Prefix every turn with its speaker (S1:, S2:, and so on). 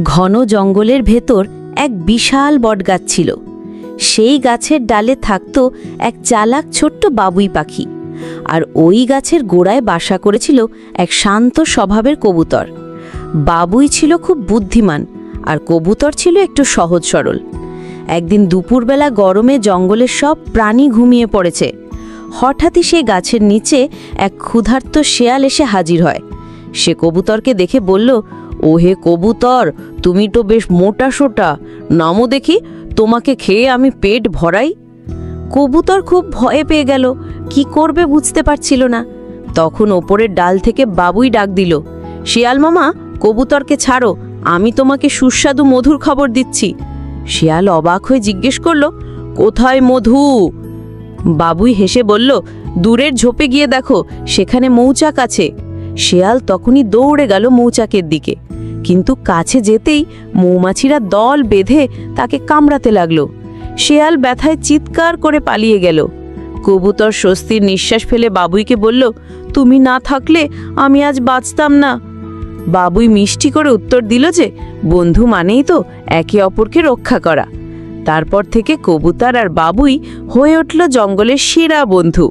S1: ঘন জঙ্গলের ভেতর এক বিশাল বটগাছ ছিল। সেই গাছের ডালে থাকত এক চালাক ছোট্ট বাবুই পাখি, আর ওই গাছের গোড়ায় বাসা করেছিল এক শান্ত স্বভাবের কবুতর। বাবুই ছিল খুব বুদ্ধিমান, আর কবুতর ছিল একটু সহজ সরল। একদিন দুপুরবেলা গরমে জঙ্গলের সব প্রাণী ঘুমিয়ে পড়েছে। হঠাৎই সে গাছের নিচে এক ক্ষুধার্ত শেয়াল এসে হাজির হয়। সে কবুতরকে দেখে বলল, ওহে কবুতর, তুমি তো বেশ মোটা সোটা, নামো দেখি, তোমাকে খেয়ে আমি পেট ভরাই। কবুতর খুব ভয়ে পেয়ে গেল, কি করবে বুঝতে পারছিল না। তখন ওপরের ডাল থেকে বাবুই ডাক দিল, শিয়াল মামা, কবুতরকে ছাড়ো, আমি তোমাকে সুস্বাদু মধুর খবর দিচ্ছি। শিয়াল অবাক হয়ে জিজ্ঞেস করল, কোথায় মধু? বাবুই হেসে বলল, দূরের ঝোপে গিয়ে দেখো, সেখানে মৌচাক আছে। শিয়াল তখনই দৌড়ে গেল মৌচাকের দিকে, কিন্তু কাছে যেতেই মৌমাছিরা দল বেঁধে তাকে কামড়াতে লাগলো। শিয়াল ব্যথায় চিৎকার করে পালিয়ে গেল। কবুতর স্বস্তির নিঃশ্বাস ফেলে বাবুইকে বলল, তুমি না থাকলে আমি আজ বাঁচতাম না। বাবুই মিষ্টি করে উত্তর দিল যে, বন্ধু মানেই তো একে অপরকে রক্ষা করা। তারপর থেকে কবুতর আর বাবুই হয়ে উঠল জঙ্গলের সেরা বন্ধু।